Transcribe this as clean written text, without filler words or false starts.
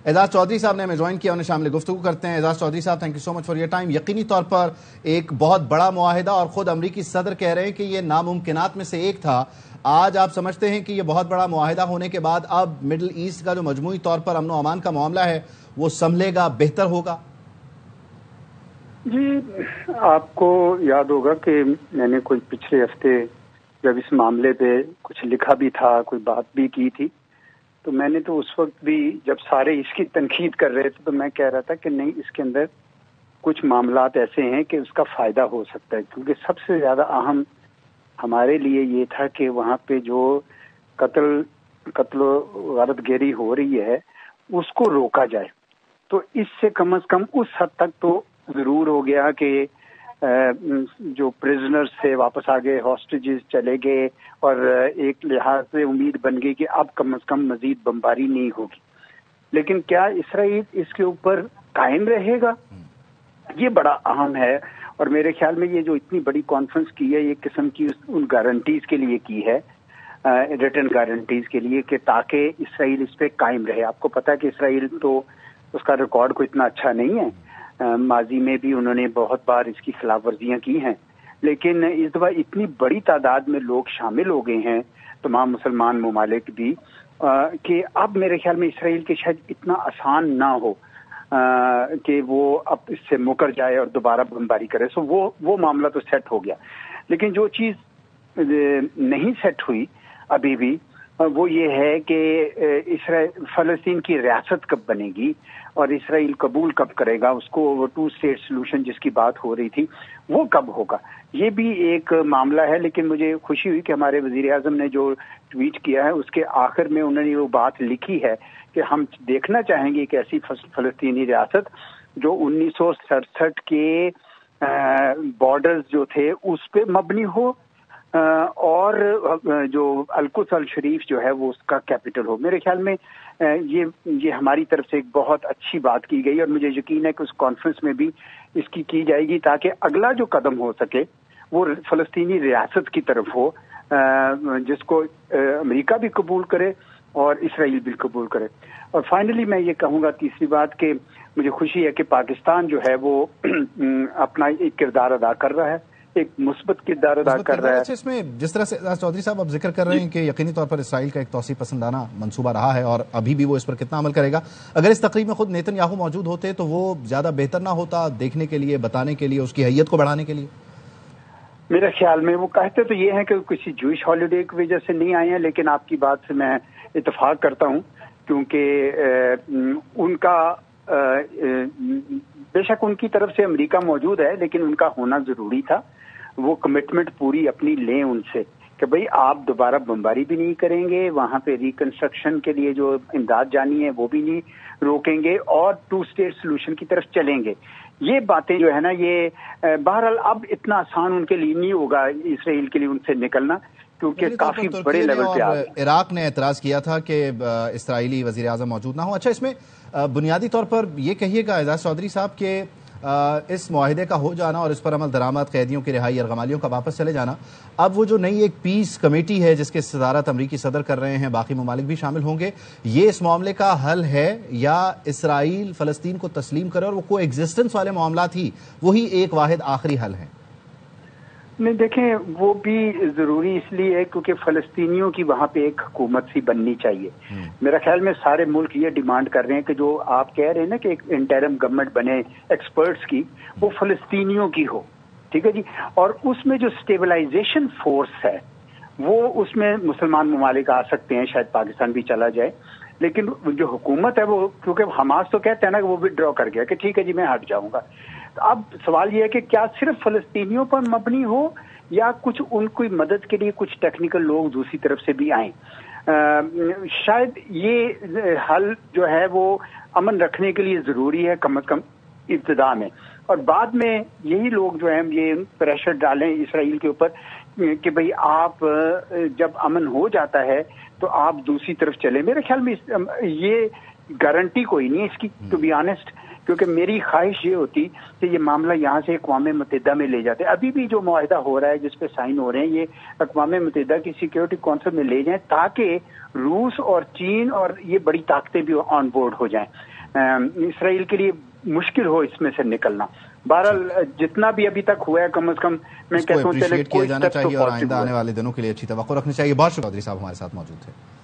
اعزاز چودھری صاحب نے ہمیں جوائن کیا، انہیں شامل گفتگو کرتے ہیں۔ اعزاز چودھری صاحب، thank you so much for your time. یقینی طور پر ایک بہت بڑا معاہدہ، اور خود امریکی صدر کہہ رہے ہیں کہ یہ ناممکنات میں سے ایک تھا۔ آج آپ سمجھتے ہیں کہ یہ بہت بڑا معاہدہ ہونے کے بعد اب مڈل ایسٹ کا جو مجموعی طور پر امن و امان کا معاملہ ہے وہ سنبھلے گا، بہتر ہوگا؟ جی، آپ کو یاد ہوگا کہ میں نے کوئی پچھلے ہفتے جب اس معاملے پہ کچھ لکھا بھی تھا، کوئی بات بھی کی تھی، تو میں نے تو اس وقت بھی جب سارے اس کی تنقید کر رہے تھے تو میں کہہ رہا تھا کہ نہیں، اس کے اندر کچھ معاملات ایسے ہیں کہ اس کا فائدہ ہو سکتا ہے، کیونکہ سب سے زیادہ اہم ہمارے لیے یہ تھا کہ وہاں پہ جو قتل و غارت گری ہو رہی ہے اس کو روکا جائے۔ تو اس سے کم از کم اس حد تک تو ضرور ہو گیا کہ جو پرزنرز سے واپس آ گئے، ہاسٹیجز چلے گئے، اور ایک لحاظ سے امید بن گئی کہ اب کم از کم مزید بمباری نہیں ہوگی۔ لیکن کیا اسرائیل اس کے اوپر قائم رہے گا؟ یہ بڑا اہم ہے، اور میرے خیال میں یہ جو اتنی بڑی کانفرنس کی ہے، یہ قسم کی ان گارنٹیز کے لیے کی ہے، ریٹن گارنٹیز کے لیے، کہ تاکہ اسرائیل اس پہ قائم رہے۔ آپ کو پتا ہے کہ اسرائیل تو اس کا ریکارڈ کوئی اتنا اچھا نہیں ہے، ماضی میں بھی انہوں نے بہت بار اس کی خلاف ورزیاں کی ہیں، لیکن اس دفعہ اتنی بڑی تعداد میں لوگ شامل ہو گئے ہیں، تمام مسلمان ممالک بھی، کہ اب میرے خیال میں اسرائیل کے شاید اتنا آسان نہ ہو کہ وہ اب اس سے مکر جائے اور دوبارہ بمباری کرے۔ سو وہ معاملہ تو سیٹ ہو گیا، لیکن جو چیز نہیں سیٹ ہوئی ابھی بھی وہ یہ ہے کہ فلسطین کی ریاست کب بنے گی اور اسرائیل قبول کب کرے گا اس کو، وہ 2 اسٹیٹ سولوشن جس کی بات ہو رہی تھی وہ کب ہوگا، یہ بھی ایک معاملہ ہے۔ لیکن مجھے خوشی ہوئی کہ ہمارے وزیر اعظم نے جو ٹویٹ کیا ہے اس کے آخر میں انہوں نے وہ بات لکھی ہے کہ ہم دیکھنا چاہیں گے کہ ایسی فلسطینی ریاست جو 1967 کے بارڈرز جو تھے اس پہ مبنی ہو، اور جو القدس الشریف جو ہے وہ اس کا کیپٹل ہو۔ میرے خیال میں یہ ہماری طرف سے ایک بہت اچھی بات کی گئی، اور مجھے یقین ہے کہ اس کانفرنس میں بھی اس کی جائے گی تاکہ اگلا جو قدم ہو سکے وہ فلسطینی ریاست کی طرف ہو، جس کو امریکہ بھی قبول کرے اور اسرائیل بھی قبول کرے۔ اور فائنلی میں یہ کہوں گا تیسری بات کہ مجھے خوشی ہے کہ پاکستان جو ہے وہ اپنا ایک کردار ادا کر رہا ہے، ایک مثبت کردار ادا کر رہا ہے۔ اس میں جس طرح سے چودھری صاحب آپ ذکر کر رہے ہیں کہ یقینی طور پر اسرائیل کا ایک توسیع پسندانہ منصوبہ رہا ہے اور ابھی بھی وہ اس پر کتنا عمل کرے گا، اگر اس تقریب میں خود نیتن یاہو موجود ہوتے تو وہ زیادہ بہتر نہ ہوتا دیکھنے کے لیے، بتانے کے لیے، اس کی حیت کو بڑھانے کے لیے؟ میرے خیال میں وہ کہتے تو یہ ہیں کہ کسی جوئش ہالیڈے کی وجہ سے نہیں آئے ہیں، لیکن آپ کی بات سے میں اتفاق کرتا ہوں، کیونکہ ان کا بے شک ان کی طرف سے امریکہ موجود ہے، لیکن ان کا ہونا ضروری تھا۔ وہ کمٹمنٹ پوری اپنی لیں ان سے کہ بھئی آپ دوبارہ بمباری بھی نہیں کریں گے، وہاں پہ ریکنسٹرکشن کے لیے جو امداد جانی ہے وہ بھی نہیں روکیں گے، اور 2 اسٹیٹ سولوشن کی طرف چلیں گے۔ یہ باتیں جو ہے نا، یہ بہرحال اب اتنا آسان ان کے لیے نہیں ہوگا اسرائیل کے لیے ان سے نکلنا، کیونکہ کافی بڑے لیول پہ آ گئے۔ عراق نے اعتراض کیا تھا کہ اسرائیلی وزیر اعظم موجود نہ ہو۔ اچھا، اس میں بنیادی طور پر یہ کہیے گا اعزاز چودھری صاحب کہ اس معاہدے کا ہو جانا اور اس پر عمل درآمد، قیدیوں کی رہائی، ارغمالیوں کا واپس چلے جانا، اب وہ جو نئی ایک پیس کمیٹی ہے جس کے صدارت امریکی صدر کر رہے ہیں، باقی ممالک بھی شامل ہوں گے، یہ اس معاملے کا حل ہے یا اسرائیل فلسطین کو تسلیم کرے اور وہ کو ایگزسٹنس والے معاملات ہی وہی ایک واحد آخری حل ہیں؟ نہیں، دیکھیں، وہ بھی ضروری اس لیے ہے کیونکہ فلسطینیوں کی وہاں پہ ایک حکومت سی بننی چاہیے۔ میرا خیال میں سارے ملک یہ ڈیمانڈ کر رہے ہیں کہ جو آپ کہہ رہے ہیں نا کہ ایک انٹرم گورنمنٹ بنے ایکسپرٹس کی، وہ فلسطینیوں کی ہو، ٹھیک ہے جی، اور اس میں جو اسٹیبلائزیشن فورس ہے وہ اس میں مسلمان ممالک آ سکتے ہیں، شاید پاکستان بھی چلا جائے، لیکن جو حکومت ہے وہ، کیونکہ حماس تو کہتے ہیں نا کہ وہ ودرا کر گیا کہ ٹھیک ہے جی میں ہٹ جاؤں گا۔ اب سوال یہ ہے کہ کیا صرف فلسطینیوں پر مبنی ہو یا کچھ ان کی مدد کے لیے کچھ ٹیکنیکل لوگ دوسری طرف سے بھی آئیں۔ شاید یہ حل جو ہے وہ امن رکھنے کے لیے ضروری ہے، کم از کم ابتدا میں، اور بعد میں یہی لوگ جو ہیں یہ پریشر ڈالیں اسرائیل کے اوپر کہ بھئی آپ جب امن ہو جاتا ہے تو آپ دوسری طرف چلیں۔ میرے خیال میں یہ گارنٹی کوئی نہیں اس کی ٹو بی آنےسٹ، کیونکہ میری خواہش یہ ہوتی کہ یہ معاملہ یہاں سے اقوام متحدہ میں لے جاتے. ابھی بھی جو معاہدہ ہو رہا ہے جس پہ سائن ہو رہے ہیں یہ اقوام متحدہ کی سیکیورٹی کونسل میں لے جائیں تاکہ روس اور چین اور یہ بڑی طاقتیں بھی آن بورڈ ہو جائیں. اسرائیل کے لیے مشکل ہو اس میں سے نکلنا. بہرحال جتنا بھی ابھی تک ہوا ہے کم از کم میں کہتا ہوں اپریشیٹ کیا جانا چاہیے اور آئندہ آنے والے دنوں کے لیے اچھی توقع رکھنی چاہیے. بہت شکریہ چودھری صاحب ہمارے ساتھ موجود تھے.